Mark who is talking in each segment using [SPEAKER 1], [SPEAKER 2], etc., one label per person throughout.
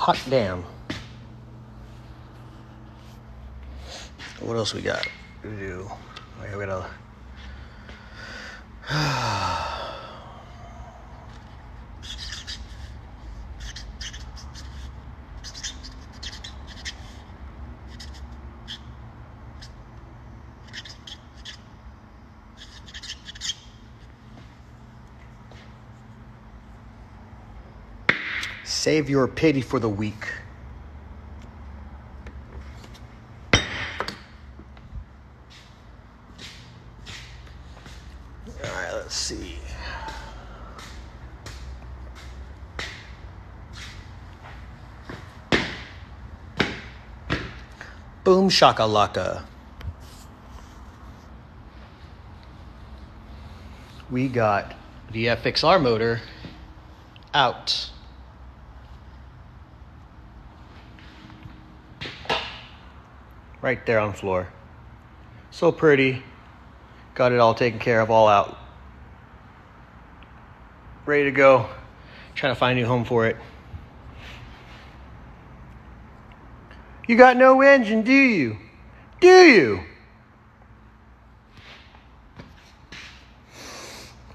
[SPEAKER 1] Hot damn. What else we got to do? Okay, we gotta... Save your pity for the weak. All right, let's see. Boom shakalaka. We got the FXR motor out. Right there on the floor. So pretty. Got it all taken care of, all out. Ready to go. Trying to find a new home for it. You got no engine, do you? Do you?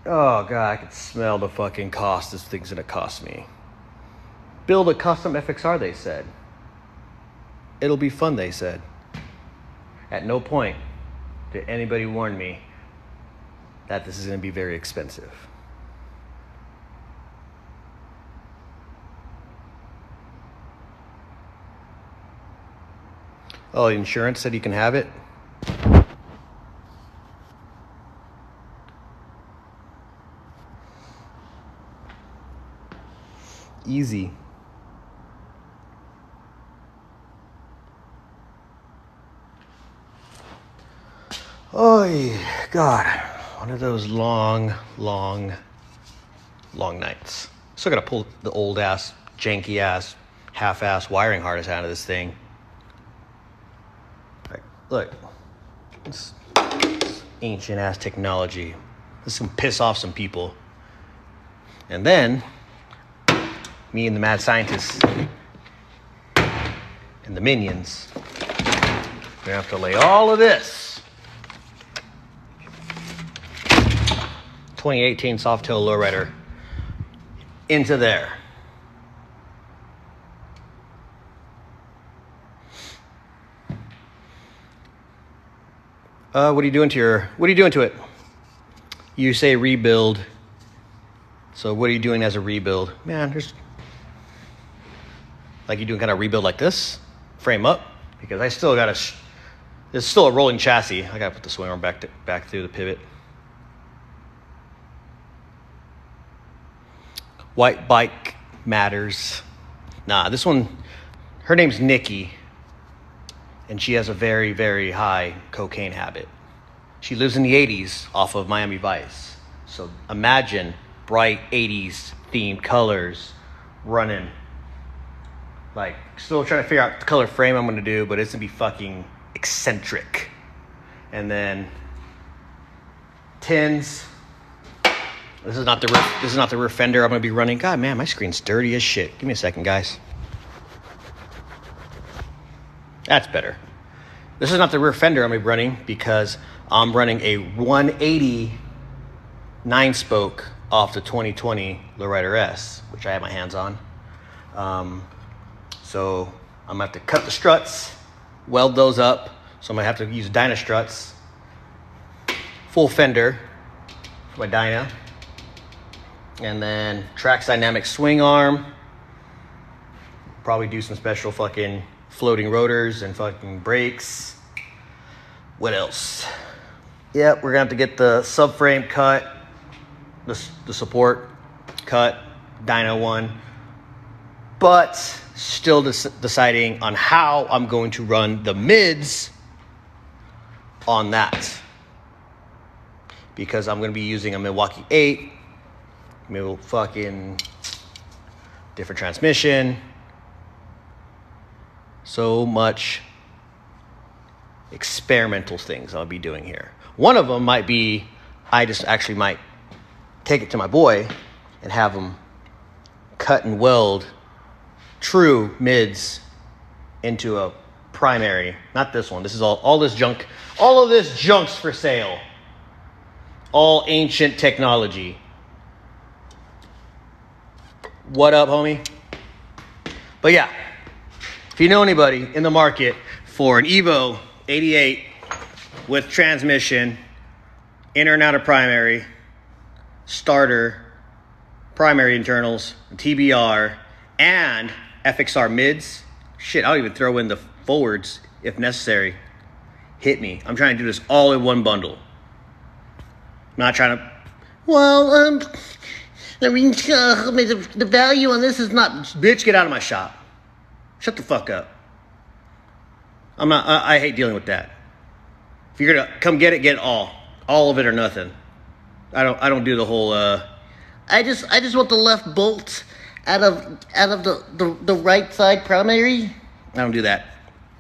[SPEAKER 1] Oh, God, I can smell the fucking cost this thing's gonna cost me. Build a custom FXR, they said. It'll be fun, they said. At no point did anybody warn me that this is going to be very expensive. Oh, the insurance said you can have it? Easy. Oh, God. One of those long nights. Still got to pull the old-ass, janky-ass, half-ass wiring harness out of this thing. Right, look. This ancient-ass technology. This can piss off some people. And then, me and the mad scientists and the minions, we're going to have to lay all of this 2018 Softail lowrider into there. What are you doing to it? You say rebuild. So what are you doing as a rebuild? Man, there's like you doing kind of rebuild like this, frame up, because I still got it's still a rolling chassis. I got to put the swing arm back through the pivot. White bike matters. Nah, this one, her name's Nikki, and she has a very, very high cocaine habit. She lives in the 80s off of Miami Vice. So imagine bright 80s themed colors running. Like, still trying to figure out the color frame I'm going to do, but it's going to be fucking eccentric. And then tins. This is not the rear fender I'm going to be running. God, man, my screen's dirty as shit. Give me a second, guys. That's better. This is not the rear fender I'm going to be running because I'm running a 180 9-spoke off the 2020 Lowrider S, which I have my hands on. So I'm going to have to cut the struts, weld those up. So I'm going to have to use Dyna struts. Full fender for my Dyna. And then Trax Dynamic swing arm. Probably do some special fucking floating rotors and fucking brakes. What else? Yep, we're gonna have to get the subframe cut, the support cut, dyno one. But still deciding on how I'm going to run the mids on that. Because I'm gonna be using a Milwaukee 8. Maybe fucking different transmission. So much experimental things I'll be doing here. One of them might be, I just actually might take it to my boy and have him cut and weld true mids into a primary. Not this one. This is all this junk. All of this junk's for sale. All ancient technology. What up, homie? But yeah, if you know anybody in the market for an Evo 88 with transmission, inner and outer primary, starter, primary internals, TBR, and FXR mids, shit, I'll even throw in the forwards if necessary. Hit me. I'm trying to do this all in one bundle. I'm not trying to, well, I mean, the value on this is not, bitch, get out of my shop. Shut the fuck up. I hate dealing with that. If you're gonna come get it all of it or nothing. I don't do the whole, I just want the left bolt out of the right side primary. I don't do that.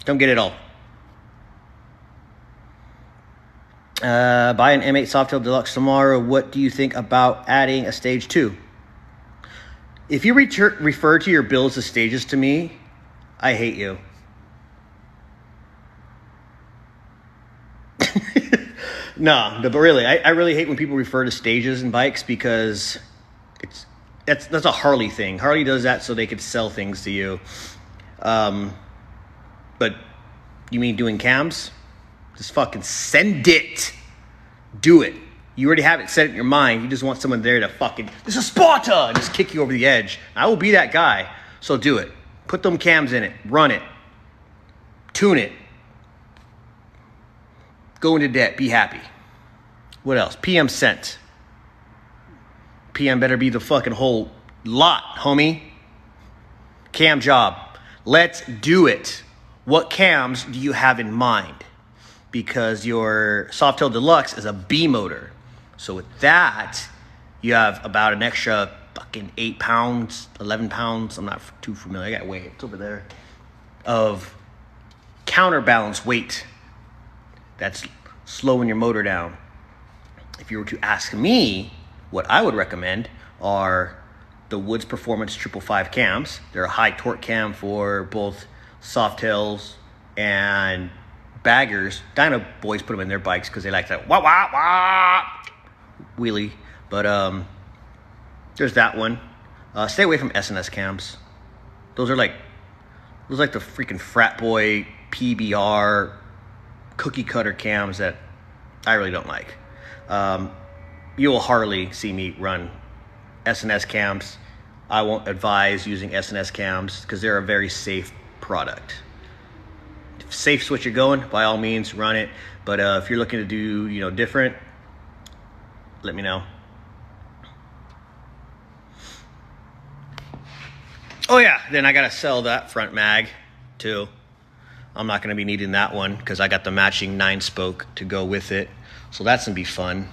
[SPEAKER 1] Come get it all. Buy an M8 Softail Deluxe tomorrow. What do you think about adding a stage 2? If you refer to your builds as stages to me, I hate you. No, but really, I really hate when people refer to stages in bikes because that's a Harley thing. Harley does that so they could sell things to you. But you mean doing cams? Just fucking send it. Do it. You already have it set in your mind. You just want someone there to fucking, this is Sparta, and just kick you over the edge. I will be that guy. So do it. Put them cams in it. Run it. Tune it. Go into debt. Be happy. What else? PM sent. PM better be the fucking whole lot, homie. Cam job. Let's do it. What cams do you have in mind? Because your Softail Deluxe is a B motor. So with that, you have about an extra fucking 8 pounds, 11 pounds. I'm not too familiar. I got weight. It's over there. Of counterbalance weight. That's slowing your motor down. If you were to ask me, what I would recommend are the Woods Performance 555 cams. They're a high torque cam for both Softails and baggers. Dyno boys put them in their bikes because they like that wah wah wah wheelie. But there's that one. Stay away from S&S cams. Those are like the freaking frat boy PBR cookie cutter cams that I really don't like. You will hardly see me run S&S cams. I won't advise using S&S cams because they're a very safe product. If safe switch you're going, by all means run it. But if you're looking to do different, let me know. Oh yeah, then I gotta sell that front mag too. I'm not gonna be needing that one because I got the matching 9-spoke to go with it. So that's gonna be fun.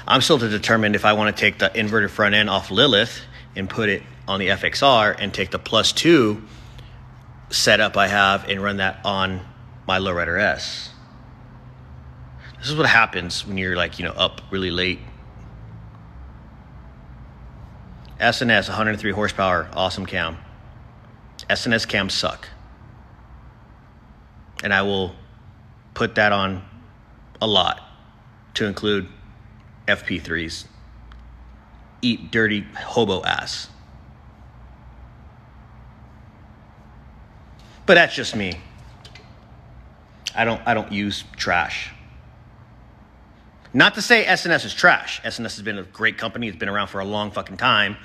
[SPEAKER 1] I'm still to determine if I want to take the inverted front end off Lilith and put it on the FXR and take the +2 setup I have and run that on my Lowrider S. This is what happens when you're up really late. S&S 103 horsepower, awesome cam. S&S cams suck. And I will put that on a lot to include FP3s. Eat dirty hobo ass. But that's just me. I don't use trash. Not to say S&S is trash. S&S has been a great company. It's been around for a long fucking time.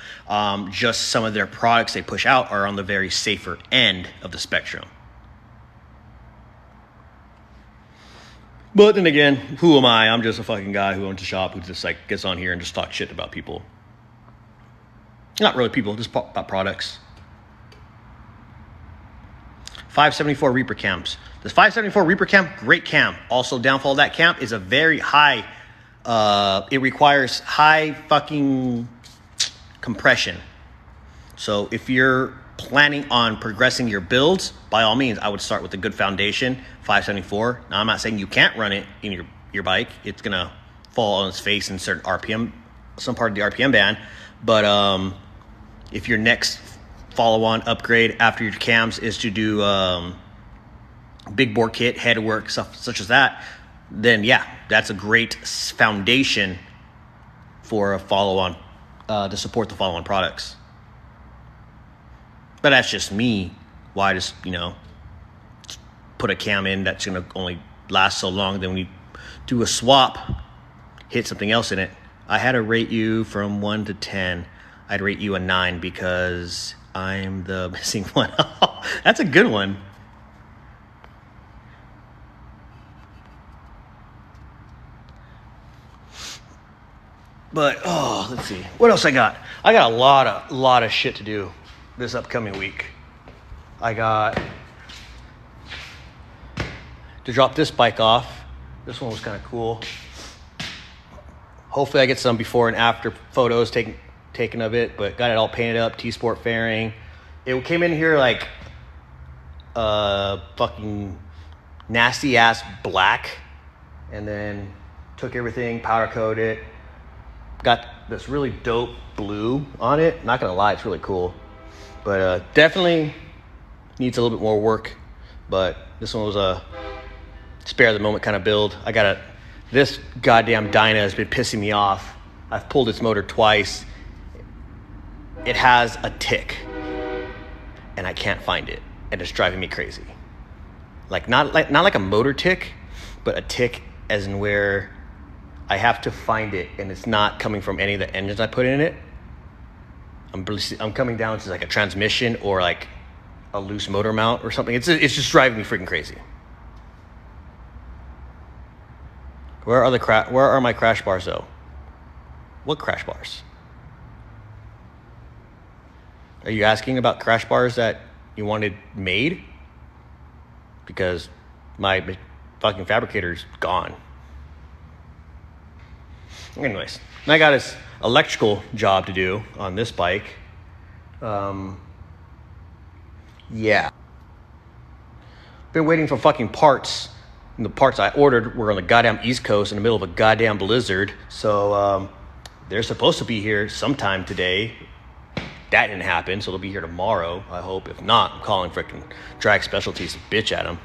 [SPEAKER 1] Just some of their products they push out are on the very safer end of the spectrum. But then again, who am I? I'm just a fucking guy who owns a shop who just gets on here and just talks shit about people. Not really people, just about products. 574 Reaper cams. This 574 Reaper cam, great cam. Also, downfall of that cam is a very high, it requires high fucking compression. So if you're planning on progressing your builds, by all means, I would start with a good foundation, 574. Now, I'm not saying you can't run it in your bike. It's going to fall on its face in certain RPM, some part of the RPM band. But if your next follow-on upgrade after your cams is to do big bore kit, head work, stuff such as that, then yeah, that's a great foundation for a follow-on to support the follow-on products. But that's just me. Why just, put a cam in that's going to only last so long, then when you do a swap, hit something else in it. I had to rate you from 1 to 10. I'd rate you a 9 because I'm the missing one. That's a good one. But let's see. What else I got? I got a lot of shit to do this upcoming week. I got to drop this bike off. This one was kind of cool. Hopefully I get some before and after photos taken of it, but got it all painted up, T-Sport fairing. It came in here like fucking nasty ass black, and then took everything, powder coated it. Got this really dope blue on it. Not gonna lie, it's really cool. But definitely needs a little bit more work. But this one was a spare of the moment kind of build. This goddamn Dyna has been pissing me off. I've pulled its motor twice. It has a tick, and I can't find it, and it's driving me crazy. Not like a motor tick, but a tick as in where I have to find it, and it's not coming from any of the engines I put in it. I'm coming down to like a transmission or like a loose motor mount or something. It's just driving me freaking crazy. Where are my crash bars though? What crash bars? Are you asking about crash bars that you wanted made? Because my fucking fabricator's gone. Anyways, I got this electrical job to do on this bike. Yeah. Been waiting for fucking parts. And the parts I ordered were on the goddamn East Coast in the middle of a goddamn blizzard. So they're supposed to be here sometime today. That didn't happen, so they'll be here tomorrow, I hope. If not, I'm calling frickin' Drag Specialties to bitch at them.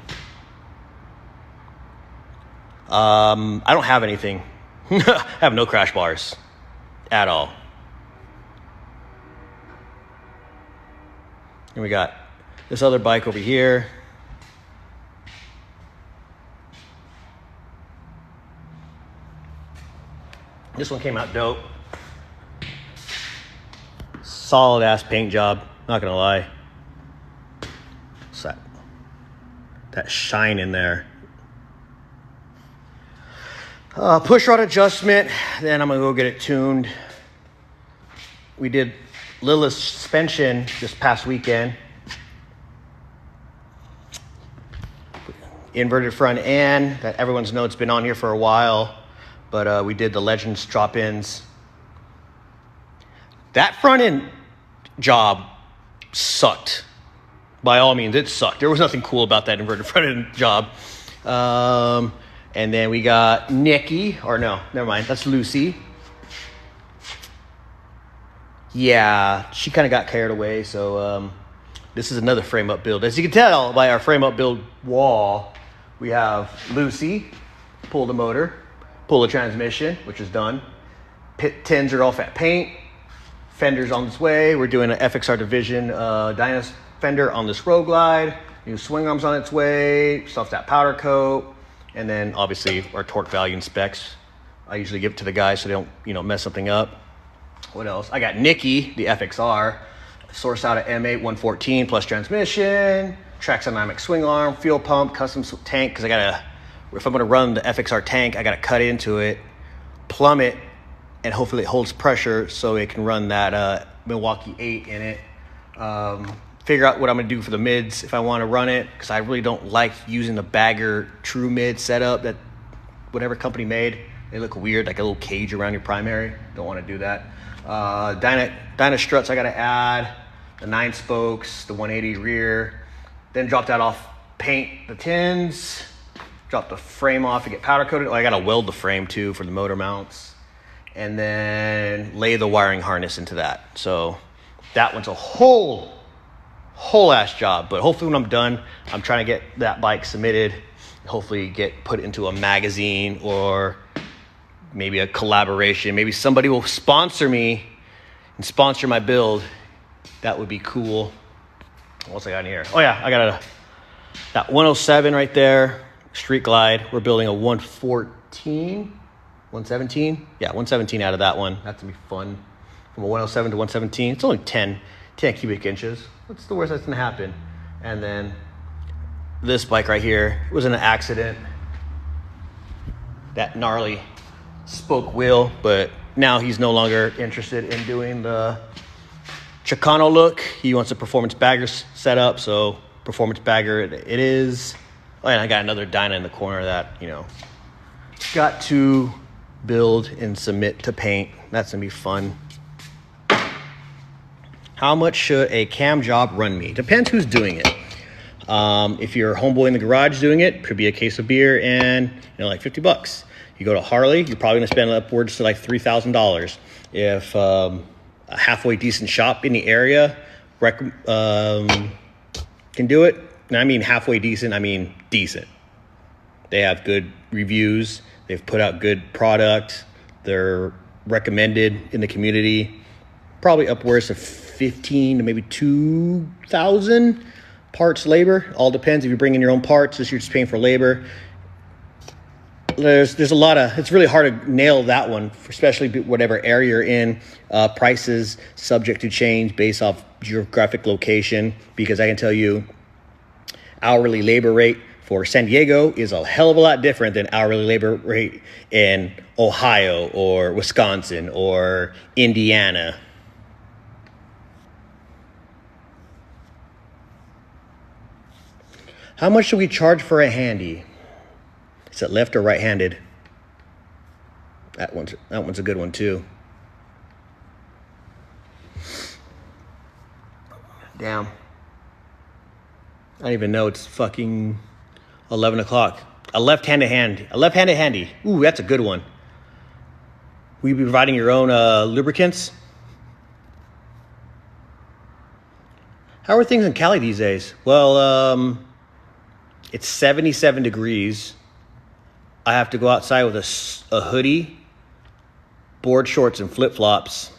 [SPEAKER 1] I don't have anything. I have no crash bars at all. And we got this other bike over here. This one came out dope. Solid ass paint job, not gonna lie. What's that shine in there? Push rod adjustment, then I'm gonna go get it tuned. We did Lilith's suspension this past weekend. Inverted front end that everyone's known, it's been on here for a while, but we did the Legends drop-ins. That front end job sucked. By all means, it sucked. There was nothing cool about that inverted front end job. And then we got Nikki, or no, never mind, that's Lucy. Yeah, she kind of got carried away, so this is another frame-up build. As you can tell by our frame-up build wall, we have Lucy, pull the motor, pull the transmission, which is done. Pit tins are all fat paint. Fender's on its way. We're doing an FXR Division Dyna fender on this Road Glide. New swing arms on its way. Stuff that powder coat. And then obviously our torque value and specs. I usually give it to the guys so they don't, mess something up. What else? I got Nikki, the FXR. Source out of M8 114 plus transmission. Trax dynamic swing arm, fuel pump, custom tank. Because if I'm going to run the FXR tank, I got to cut into it, plumb it, and hopefully it holds pressure so it can run that Milwaukee 8 in it. Figure out what I'm going to do for the mids if I want to run it, because I really don't like using the Bagger True Mid setup that whatever company made. They look weird, like a little cage around your primary. Don't want to do that. Dyna struts I got to add, the 9 spokes, the 180 rear. Then drop that off, paint the tins, drop the frame off to get powder coated. Oh, I got to weld the frame too for the motor mounts. And then lay the wiring harness into that. So that one's a whole whole ass job. But hopefully when I'm done, I'm trying to get that bike submitted, hopefully get put into a magazine or maybe a collaboration. Maybe somebody will sponsor me and sponsor my build. That would be cool. What else I got in here? Oh yeah, I got that 107 right there, Street Glide. We're building a 114, 117. Yeah, 117 out of that one. That's gonna be fun. From a 107 to 117. It's only 10 cubic inches. What's the worst that's gonna happen? And then this bike right here, it was in an accident. That gnarly spoke wheel, but now he's no longer interested in doing the Chicano look. He wants a performance bagger setup, so performance bagger it is. Oh, and I got another Dyna in the corner that, you know, got to build and submit to paint. That's gonna be fun. How much should a cam job run me? Depends who's doing it. If you're a homeboy in the garage doing it, could be a case of beer and, you know, like $50. You go to Harley, you're probably gonna spend upwards to like $3,000. If a halfway decent shop in the area can do it, and I mean halfway decent, I mean decent. They have good reviews. They've put out good product. They're recommended in the community. Probably upwards of 15 to maybe 2,000 parts labor. All depends if you bring in your own parts, if you're just paying for labor. There's a lot of, it's really hard to nail that one, especially whatever area you're in. Prices subject to change based off geographic location, because I can tell you hourly labor rate for San Diego is a hell of a lot different than hourly labor rate in Ohio or Wisconsin or Indiana. How much should we charge for a handy? Is it left or right-handed? That one's a good one too. Damn. I don't even know. It's fucking 11 o'clock. A left-handed handy. Ooh, that's a good one. Will you be providing your own lubricants? How are things in Cali these days? Well, it's 77 degrees. I have to go outside with a hoodie, board shorts, and flip-flops.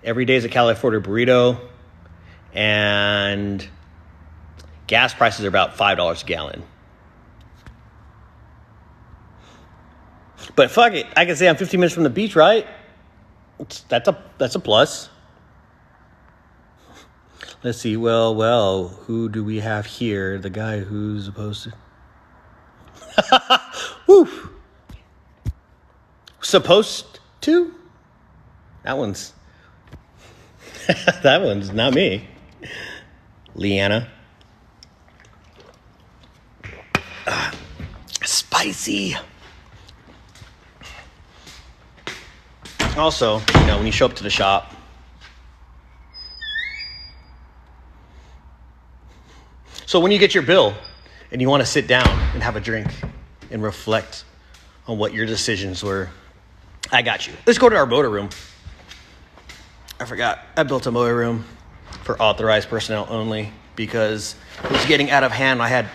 [SPEAKER 1] Every day is a California burrito. And gas prices are about $5 a gallon. But fuck it. I can say I'm 15 minutes from the beach, right? That's a plus. Let's see. Well, who do we have here? The guy who's supposed to... Woo! Supposed to? That one's not me. Leanna. Spicy. Also, you know, when you show up to the shop, so when you get your bill and you want to sit down and have a drink and reflect on what your decisions were, I got you. Let's go to our motor room. I forgot. I built a motor room for authorized personnel only because it was getting out of hand. I had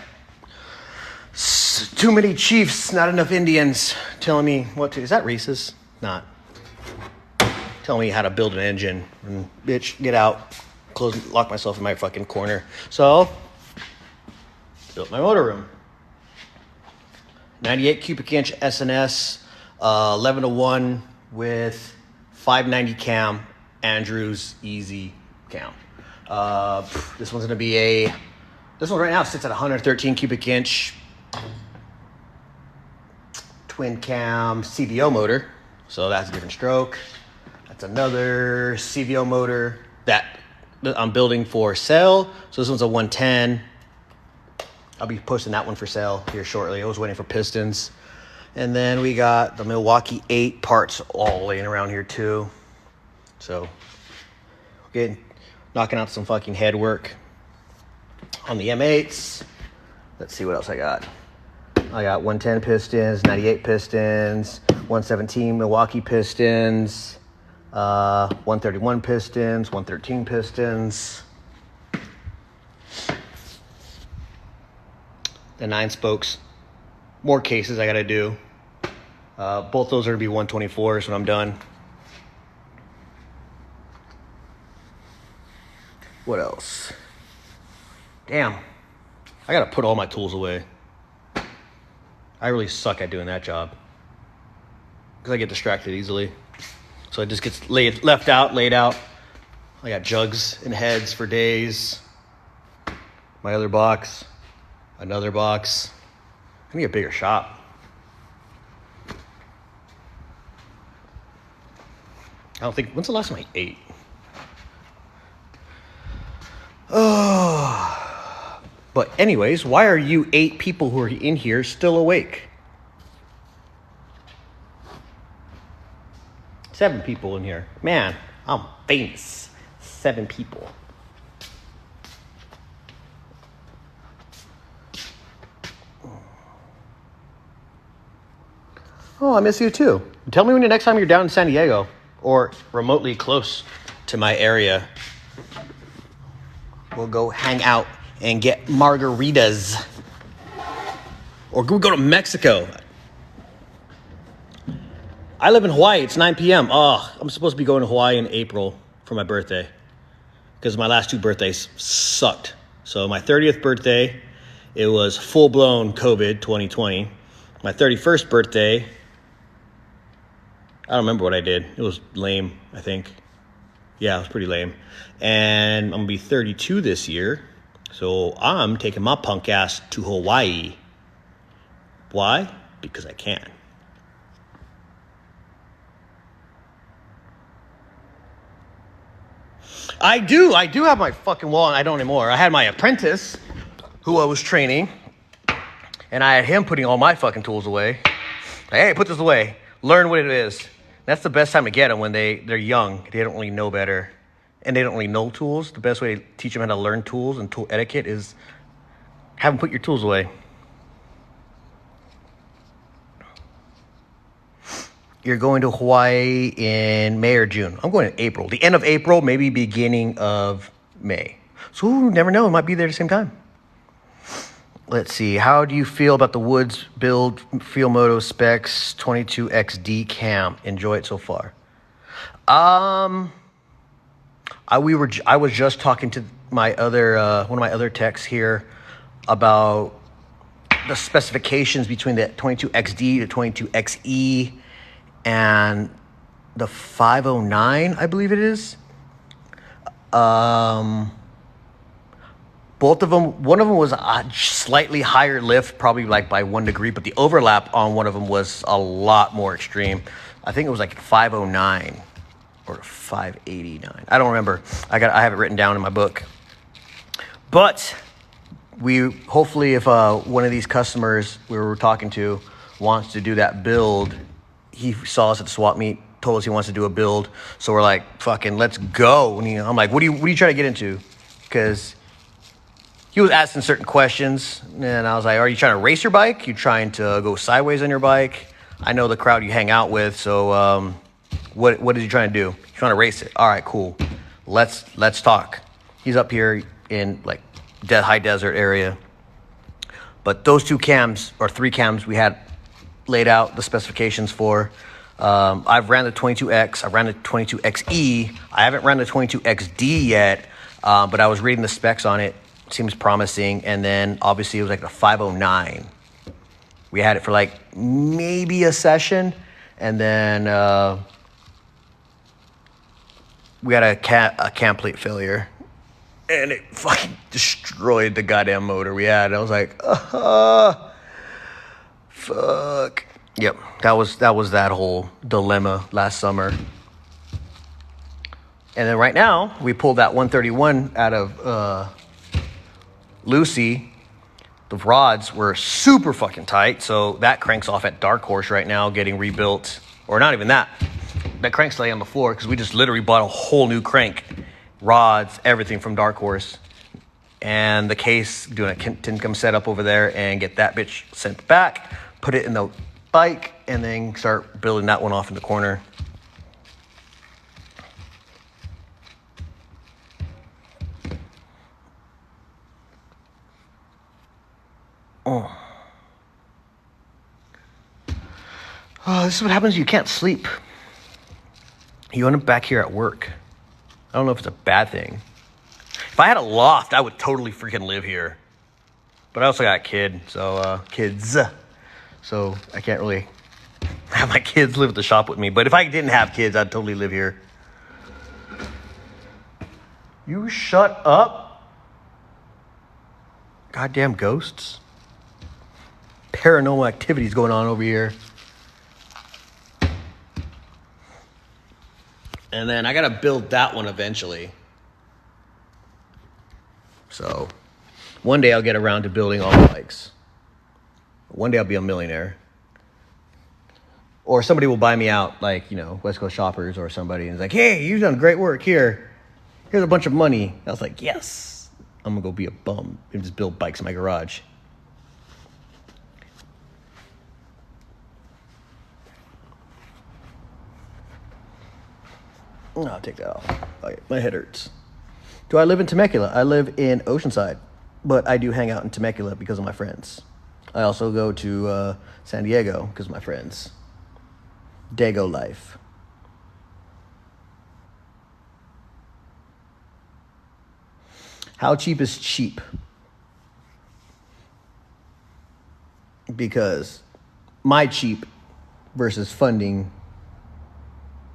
[SPEAKER 1] too many chiefs, not enough Indians telling me what to. Is that Reese's? Not. Telling me how to build an engine. And bitch, get out. Lock myself in my fucking corner. So, built my motor room. 98 cubic inch SNS, 11-to-1 with 590 cam, Andrews Easy cam. This one's gonna be this one right now sits at 113 cubic inch twin cam CVO motor. So that's a different stroke. That's another CVO motor that I'm building for sale. So this one's a 110. I'll be posting that one for sale here shortly. I was waiting for pistons. And then we got the Milwaukee 8 parts all laying around here too. So knocking out some fucking head work on the M8s. Let's see what else I got. I got 110 pistons, 98 pistons, 117 Milwaukee pistons, 131 pistons, 113 pistons. the 9 spokes. More cases I gotta do. Both those are gonna be 124s when I'm done. What else? Damn, I gotta put all my tools away. I really suck at doing that job because I get distracted easily. So it just gets laid out. I got jugs and heads for days. My other box, another box. I need a bigger shop. I don't think, when's the last time I ate? Oh. But anyways, why are you 8 people who are in here still awake? 7 people in here. Man, I'm famous. 7 people. Oh, I miss you too. Tell me when the next time you're down in San Diego or remotely close to my area. We'll go hang out and get margaritas. Or we go to Mexico. I live in Hawaii. It's 9 p.m. Oh, I'm supposed to be going to Hawaii in April for my birthday. Because my last 2 birthdays sucked. So my 30th birthday, it was full-blown COVID 2020. My 31st birthday, I don't remember what I did. It was lame, I think. Yeah, it was pretty lame. And I'm going to be 32 this year. So I'm taking my punk ass to Hawaii. Why? Because I can. I do have my fucking wallet. I don't anymore. I had my apprentice who I was training. And I had him putting all my fucking tools away. Like, hey, put this away. Learn what it is. That's the best time to get them when they're young. They don't really know better. And they don't really know tools. The best way to teach them how to learn tools and tool etiquette is have them put your tools away. You're going to Hawaii in May or June. I'm going in April. The end of April, maybe beginning of May. So you never know. It might be there at the same time. Let's see. How do you feel about the Woods Build Fieldmoto Specs 22XD cam? Enjoy it so far. I was just talking to my other one of my other techs here about the specifications between the 22XD, the 22XE, and the 509, I believe it is. Both of them, one of them was a slightly higher lift, probably like by 1 degree, but the overlap on one of them was a lot more extreme. I think it was like 509 or 589. I don't remember. I have it written down in my book. But we hopefully, if one of these customers we were talking to wants to do that build, he saw us at the swap meet, told us he wants to do a build. So we're like, fucking, let's go. And I'm like, what are you trying to get into? Because he was asking certain questions, and I was like, are you trying to race your bike? You trying to go sideways on your bike? I know the crowd you hang out with, so what is he trying to do? He's trying to race it. All right, cool. Let's talk. He's up here in like high desert area. But those 2 cams, or 3 cams, we had laid out the specifications for. I've ran the 22X. I've ran the 22XE. I haven't ran the 22XD yet, but I was reading the specs on it. Seems promising. And then obviously it was like the 509. We had it for like maybe a session, and then we had a cam plate failure, and it fucking destroyed the goddamn motor we had. I was like, fuck. Yep, that was that whole dilemma last summer. And then right now we pulled that 131 out of Lucy. The rods were super fucking tight, so that crank's off at Dark Horse right now getting rebuilt. Or not even that. That crank's laying on the floor because we just literally bought a whole new crank. Rods, everything from Dark Horse. And the case, doing a tin come setup over there and get that bitch sent back, put it in the bike, and then start building that one off in the corner. Oh, this is what happens when you can't sleep. You end up back here at work. I don't know if it's a bad thing. If I had a loft, I would totally freaking live here. But I also got a kid, so kids. So I can't really have my kids live at the shop with me. But if I didn't have kids, I'd totally live here. You shut up. Goddamn ghosts. Paranormal activities going on over here. And then I got to build that one eventually. So one day I'll get around to building all the bikes. One day I'll be a millionaire. Or somebody will buy me out, like, you know, West Coast Shoppers or somebody. And it's like, hey, you've done great work here. Here's a bunch of money. I was like, yes. I'm going to go be a bum and just build bikes in my garage. I'll take that off. Okay, my head hurts. Do I live in Temecula? I live in Oceanside, but I do hang out in Temecula because of my friends. I also go to San Diego because of my friends. Dago life. How cheap is cheap? Because my cheap versus funding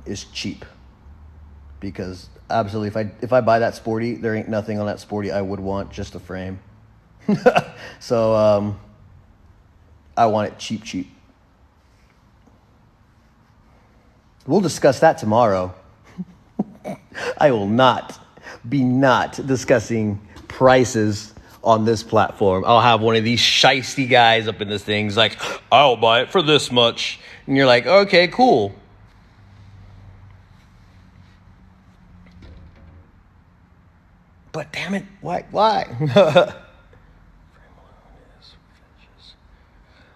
[SPEAKER 1] is cheap. Because absolutely, if I buy that Sporty, there ain't nothing on that Sporty I would want, just a frame. So I want it cheap. We'll discuss that tomorrow. I will not be discussing prices on this platform. I'll have one of these shiesty guys up in this thing. He's like, I'll buy it for this much. And you're like, okay, cool. But damn it, why?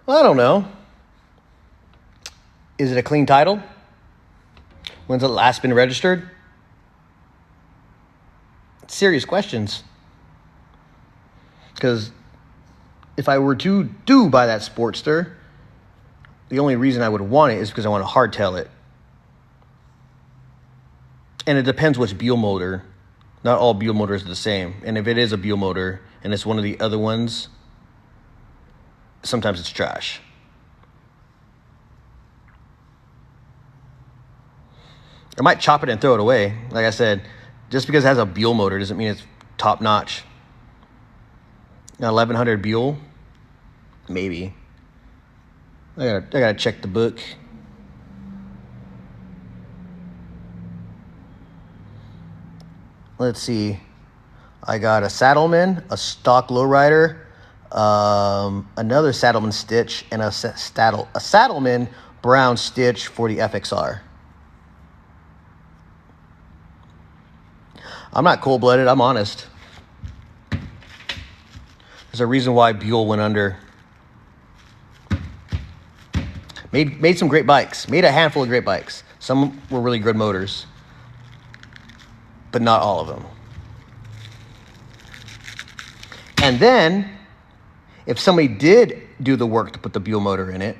[SPEAKER 1] Well, I don't know. Is it a clean title? When's it last been registered? Serious questions. Because if I were to buy that Sportster, the only reason I would want it is because I want to hardtail it. And it depends which Buell motor. Not all Buell motors are the same. And if it is a Buell motor and it's one of the other ones, sometimes it's trash. I might chop it and throw it away. Like I said, just because it has a Buell motor doesn't mean it's top notch. Now 1100 Buell, maybe. I gotta check the book. Let's see. I got a Saddleman, a stock lowrider, another Saddleman stitch, and a Saddleman brown stitch for the FXR. I'm not cold-blooded. I'm honest. There's a reason why Buell went under. Made some great bikes. Made a handful of great bikes. Some were really good motors, but not all of them. And then, if somebody did do the work to put the Buell motor in it,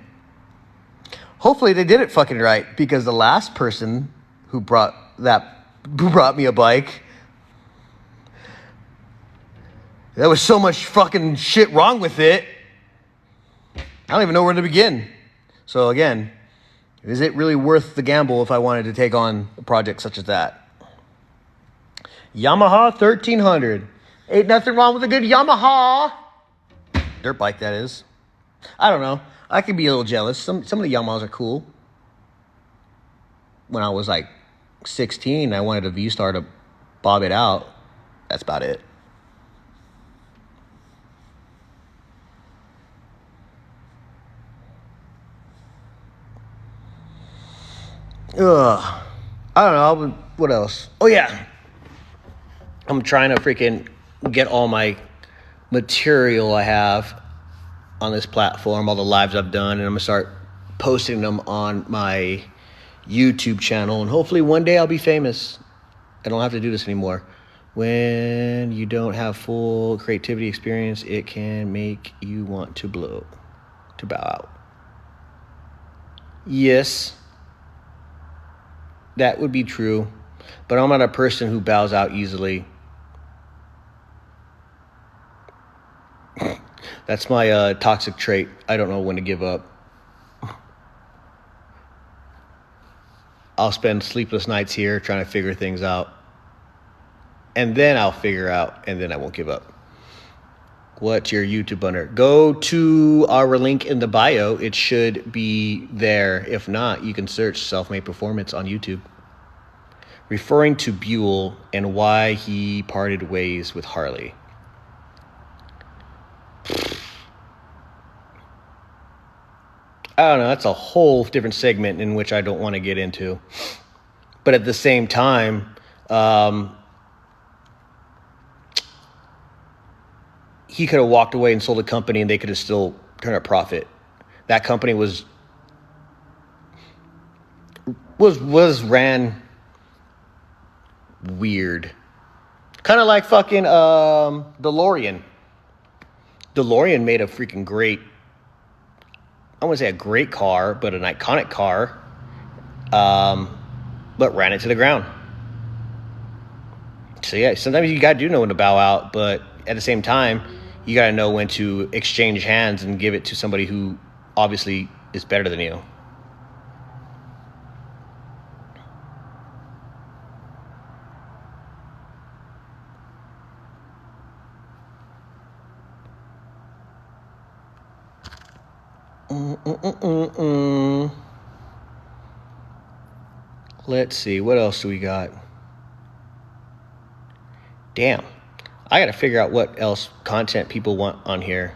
[SPEAKER 1] hopefully they did it fucking right, because the last person who brought me a bike, there was so much fucking shit wrong with it, I don't even know where to begin. So again, is it really worth the gamble if I wanted to take on a project such as that? Yamaha 1300. Ain't nothing wrong with a good Yamaha. Dirt bike, that is. I don't know. I could be a little jealous. Some of the Yamahas are cool. When I was like 16, I wanted a V-Star to bob it out. That's about it. I don't know. What else? Oh, yeah. I'm trying to freaking get all my material I have on this platform, all the lives I've done, and I'm going to start posting them on my YouTube channel. And hopefully one day I'll be famous. I don't have to do this anymore. When you don't have full creativity experience, it can make you want to bow out. Yes, that would be true, but I'm not a person who bows out easily. That's my toxic trait. I don't know when to give up. I'll spend sleepless nights here trying to figure things out. And then I'll figure out, and then I won't give up. What's your YouTube under? Go to our link in the bio. It should be there. If not, you can search Self-Made Performance on YouTube. Referring to Buell and why he parted ways with Harley. I don't know. That's a whole different segment in which I don't want to get into. But at the same time, he could have walked away and sold a company and they could have still turned a profit. That company was ran weird. Kind of like fucking DeLorean. DeLorean made a freaking great, I wouldn't say a great car, but an iconic car, but ran it to the ground. So yeah, sometimes you gotta know when to bow out, but at the same time, you gotta know when to exchange hands and give it to somebody who obviously is better than you. Let's see, what else do we got? Damn, I gotta figure out what else content people want on here.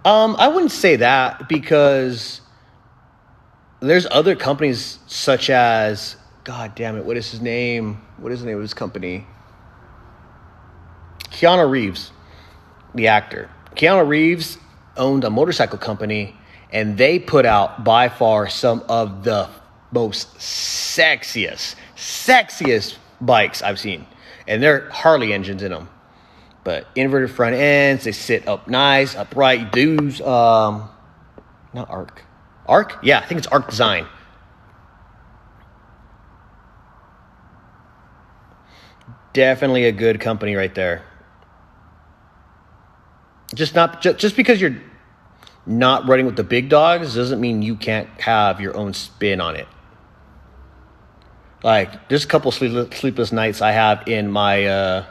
[SPEAKER 1] I wouldn't say that, because there's other companies such as, God damn it, what is his name? What is the name of his company? Keanu Reeves, the actor. Keanu Reeves owned a motorcycle company, and they put out by far some of the most sexiest bikes I've seen. And they're Harley engines in them. But inverted front ends, they sit up nice, upright. Dudes, not Arc. Arc? Yeah, I think it's Arc Design. Definitely a good company right there. Just because you're not running with the big dogs doesn't mean you can't have your own spin on it. Like, there's a couple sleepless nights I have in my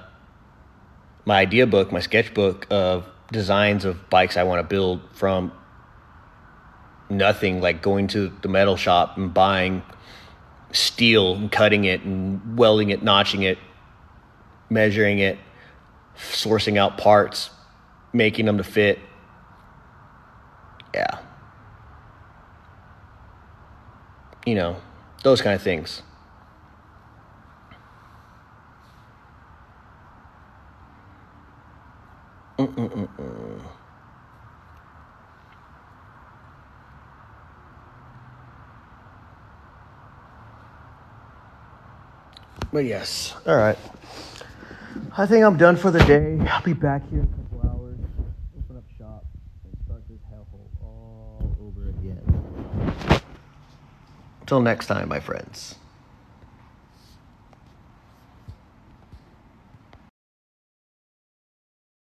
[SPEAKER 1] my idea book, my sketchbook of designs of bikes I want to build from nothing, like going to the metal shop and buying steel and cutting it and welding it, notching it, measuring it, sourcing out parts, making them to fit. Yeah. You know, those kind of things. But yes, all right. I think I'm done for the day. I'll be back here in a couple hours, open up shop, and start this hellhole all over again. Until next time, my friends.